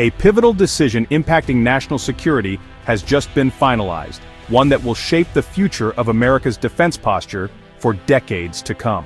A pivotal decision impacting national security has just been finalized, one that will shape the future of America's defense posture for decades to come.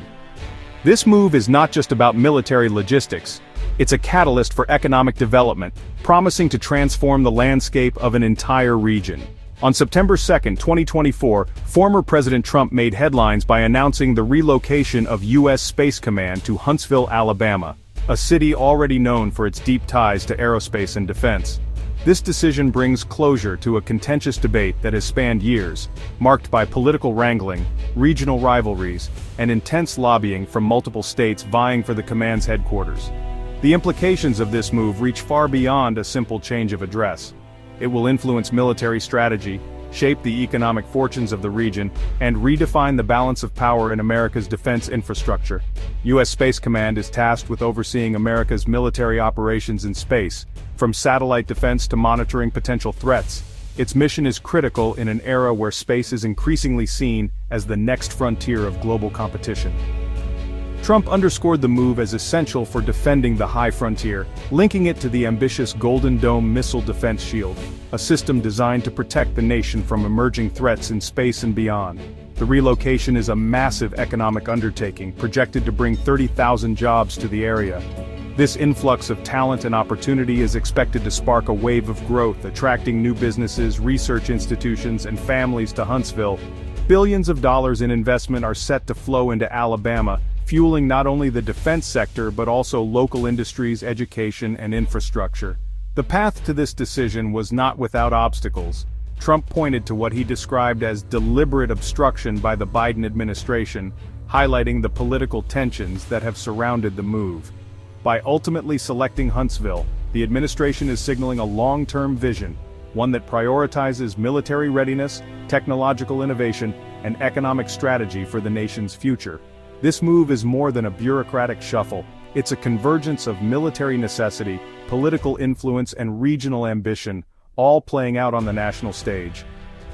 This move is not just about military logistics, it's a catalyst for economic development, promising to transform the landscape of an entire region. On September 2, 2024, former President Trump made headlines by announcing the relocation of U.S. Space Command to Huntsville, Alabama, a city already known for its deep ties to aerospace and defense. This decision brings closure to a contentious debate that has spanned years, marked by political wrangling, regional rivalries, and intense lobbying from multiple states vying for the command's headquarters. The implications of this move reach far beyond a simple change of address. It will influence military strategy, shape the economic fortunes of the region, and redefine the balance of power in America's defense infrastructure. U.S. Space Command is tasked with overseeing America's military operations in space, from satellite defense to monitoring potential threats. Its mission is critical in an era where space is increasingly seen as the next frontier of global competition. Trump underscored the move as essential for defending the high frontier, linking it to the ambitious Golden Dome missile defense shield, a system designed to protect the nation from emerging threats in space and beyond. The relocation is a massive economic undertaking, projected to bring 30,000 jobs to the area. This influx of talent and opportunity is expected to spark a wave of growth, attracting new businesses, research institutions, and families to Huntsville. Billions of dollars in investment are set to flow into Alabama, fueling not only the defense sector but also local industries, education, and infrastructure. The path to this decision was not without obstacles. Trump pointed to what he described as deliberate obstruction by the Biden administration, highlighting the political tensions that have surrounded the move. By ultimately selecting Huntsville, the administration is signaling a long-term vision, one that prioritizes military readiness, technological innovation, and economic strategy for the nation's future. This move is more than a bureaucratic shuffle. It's a convergence of military necessity, political influence, and regional ambition, all playing out on the national stage.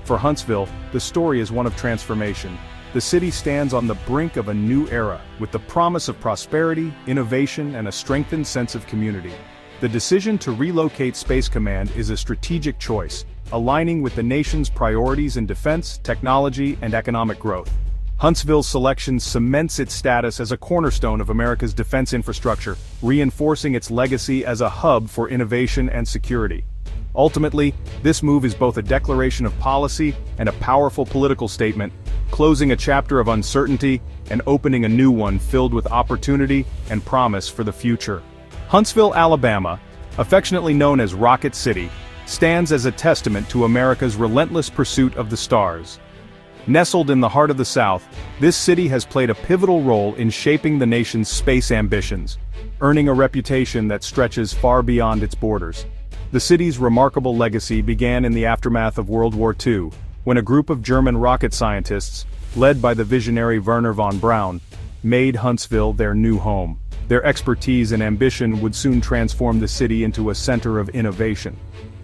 For Huntsville, the story is one of transformation. The city stands on the brink of a new era, with the promise of prosperity, innovation, and a strengthened sense of community. The decision to relocate Space Command is a strategic choice, aligning with the nation's priorities in defense, technology, and economic growth. Huntsville's selection cements its status as a cornerstone of America's defense infrastructure, reinforcing its legacy as a hub for innovation and security. Ultimately, this move is both a declaration of policy and a powerful political statement, closing a chapter of uncertainty and opening a new one filled with opportunity and promise for the future. Huntsville, Alabama, affectionately known as Rocket City, stands as a testament to America's relentless pursuit of the stars. Nestled in the heart of the South, this city has played a pivotal role in shaping the nation's space ambitions, earning a reputation that stretches far beyond its borders. The city's remarkable legacy began in the aftermath of World War II, when a group of German rocket scientists, led by the visionary Wernher von Braun, made Huntsville their new home. Their expertise and ambition would soon transform the city into a center of innovation.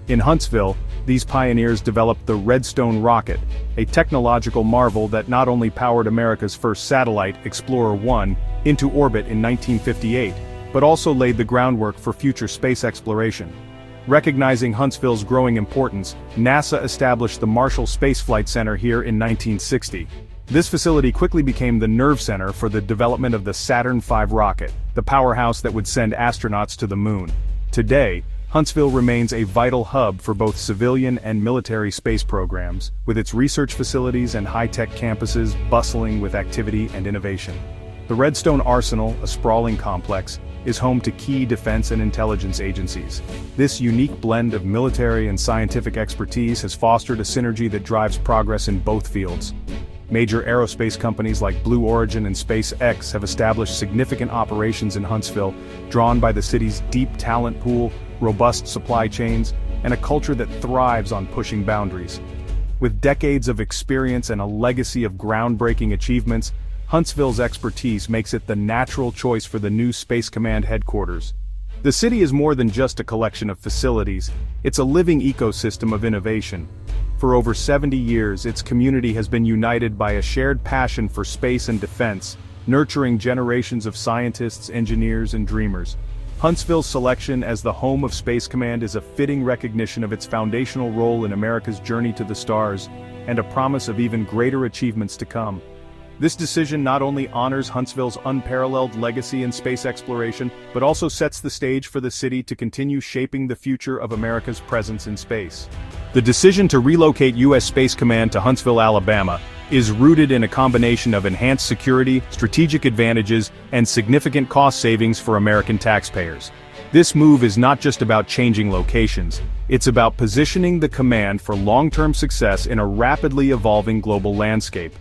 In Huntsville, these pioneers developed the Redstone rocket, a technological marvel that not only powered America's first satellite, Explorer 1, into orbit in 1958, but also laid the groundwork for future space exploration. Recognizing Huntsville's growing importance, NASA established the Marshall Space Flight Center here in 1960. This facility quickly became the nerve center for the development of the Saturn V rocket, the powerhouse that would send astronauts to the moon. Today, Huntsville remains a vital hub for both civilian and military space programs, with its research facilities and high-tech campuses bustling with activity and innovation. The Redstone Arsenal, a sprawling complex, is home to key defense and intelligence agencies. This unique blend of military and scientific expertise has fostered a synergy that drives progress in both fields. Major aerospace companies like Blue Origin and SpaceX have established significant operations in Huntsville, drawn by the city's deep talent pool, robust supply chains, and a culture that thrives on pushing boundaries. With decades of experience and a legacy of groundbreaking achievements, Huntsville's expertise makes it the natural choice for the new Space Command headquarters. The city is more than just a collection of facilities, it's a living ecosystem of innovation. For over 70 years, its community has been united by a shared passion for space and defense, nurturing generations of scientists, engineers, and dreamers. Huntsville's selection as the home of Space Command is a fitting recognition of its foundational role in America's journey to the stars, and a promise of even greater achievements to come. This decision not only honors Huntsville's unparalleled legacy in space exploration, but also sets the stage for the city to continue shaping the future of America's presence in space. The decision to relocate U.S. Space Command to Huntsville, Alabama, is rooted in a combination of enhanced security, strategic advantages, and significant cost savings for American taxpayers. This move is not just about changing locations, it's about positioning the command for long-term success in a rapidly evolving global landscape.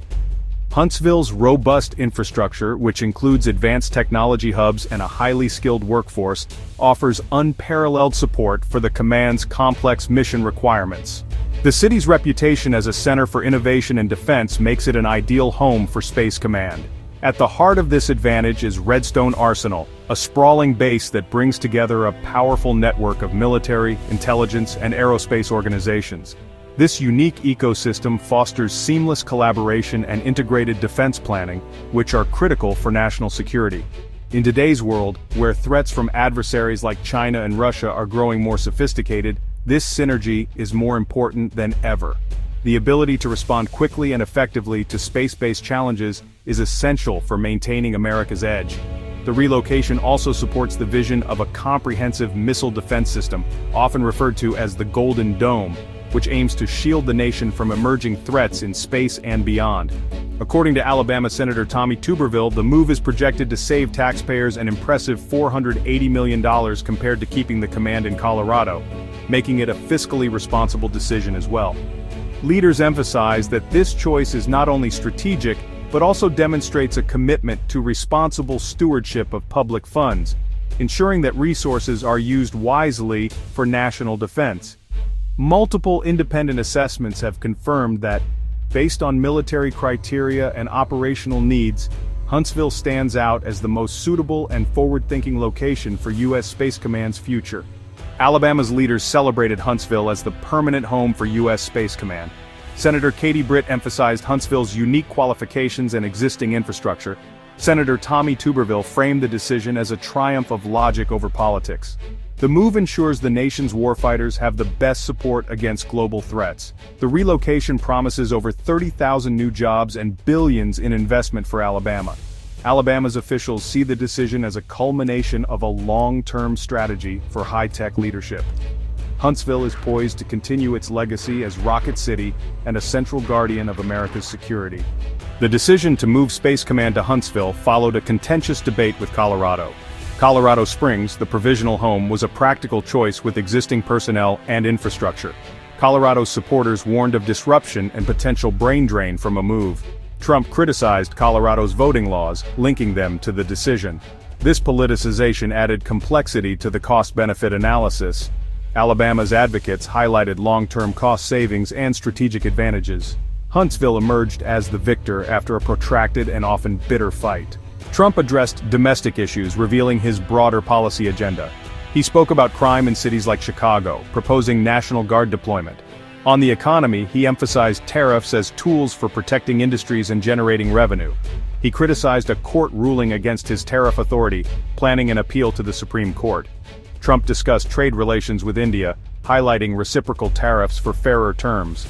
Huntsville's robust infrastructure, which includes advanced technology hubs and a highly skilled workforce, offers unparalleled support for the command's complex mission requirements. The city's reputation as a center for innovation and defense makes it an ideal home for Space Command. At the heart of this advantage is Redstone Arsenal, a sprawling base that brings together a powerful network of military, intelligence, and aerospace organizations. This unique ecosystem fosters seamless collaboration and integrated defense planning, which are critical for national security. In today's world, where threats from adversaries like China and Russia are growing more sophisticated, this synergy is more important than ever. The ability to respond quickly and effectively to space-based challenges is essential for maintaining America's edge. The relocation also supports the vision of a comprehensive missile defense system, often referred to as the Golden Dome, which aims to shield the nation from emerging threats in space and beyond. According to Alabama Senator Tommy Tuberville, the move is projected to save taxpayers an impressive $480 million compared to keeping the command in Colorado, making it a fiscally responsible decision as well. Leaders emphasize that this choice is not only strategic, but also demonstrates a commitment to responsible stewardship of public funds, ensuring that resources are used wisely for national defense. Multiple independent assessments have confirmed that, based on military criteria and operational needs, Huntsville stands out as the most suitable and forward-thinking location for U.S. Space Command's future. Alabama's leaders celebrated Huntsville as the permanent home for U.S. Space Command. Senator Katie Britt emphasized Huntsville's unique qualifications and existing infrastructure. Senator Tommy Tuberville framed the decision as a triumph of logic over politics. The move ensures the nation's warfighters have the best support against global threats. The relocation promises over 30,000 new jobs and billions in investment for Alabama. Alabama's officials see the decision as a culmination of a long-term strategy for high-tech leadership. Huntsville is poised to continue its legacy as Rocket City and a central guardian of America's security. The decision to move Space Command to Huntsville followed a contentious debate with Colorado. Colorado Springs, the provisional home, was a practical choice with existing personnel and infrastructure. Colorado's supporters warned of disruption and potential brain drain from a move. Trump criticized Colorado's voting laws, linking them to the decision. This politicization added complexity to the cost-benefit analysis. Alabama's advocates highlighted long-term cost savings and strategic advantages. Huntsville emerged as the victor after a protracted and often bitter fight. Trump addressed domestic issues, revealing his broader policy agenda. He spoke about crime in cities like Chicago, proposing National Guard deployment. On the economy, he emphasized tariffs as tools for protecting industries and generating revenue. He criticized a court ruling against his tariff authority, planning an appeal to the Supreme Court. Trump discussed trade relations with India, highlighting reciprocal tariffs for fairer terms.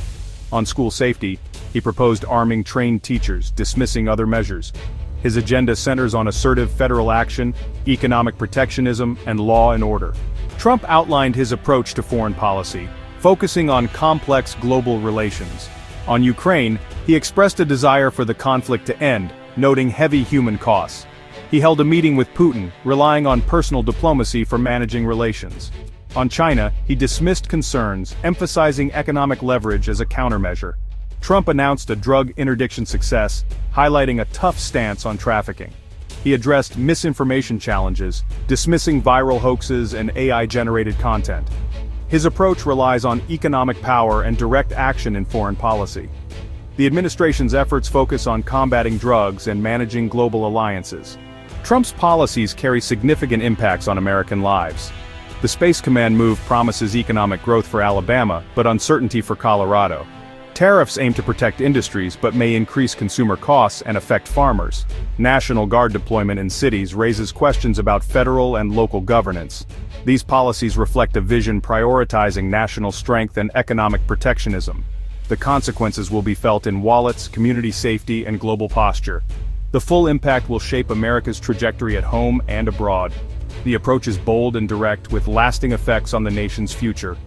On school safety, he proposed arming trained teachers, dismissing other measures. His agenda centers on assertive federal action, economic protectionism, and law and order. Trump outlined his approach to foreign policy, focusing on complex global relations. On Ukraine, he expressed a desire for the conflict to end, noting heavy human costs. He held a meeting with Putin, relying on personal diplomacy for managing relations. On China, he dismissed concerns, emphasizing economic leverage as a countermeasure. Trump announced a drug interdiction success, highlighting a tough stance on trafficking. He addressed misinformation challenges, dismissing viral hoaxes and AI-generated content. His approach relies on economic power and direct action in foreign policy. The administration's efforts focus on combating drugs and managing global alliances. Trump's policies carry significant impacts on American lives. The Space Command move promises economic growth for Alabama, but uncertainty for Colorado. Tariffs aim to protect industries but may increase consumer costs and affect farmers. National Guard deployment in cities raises questions about federal and local governance. These policies reflect a vision prioritizing national strength and economic protectionism. The consequences will be felt in wallets, community safety, and global posture. The full impact will shape America's trajectory at home and abroad. The approach is bold and direct, with lasting effects on the nation's future.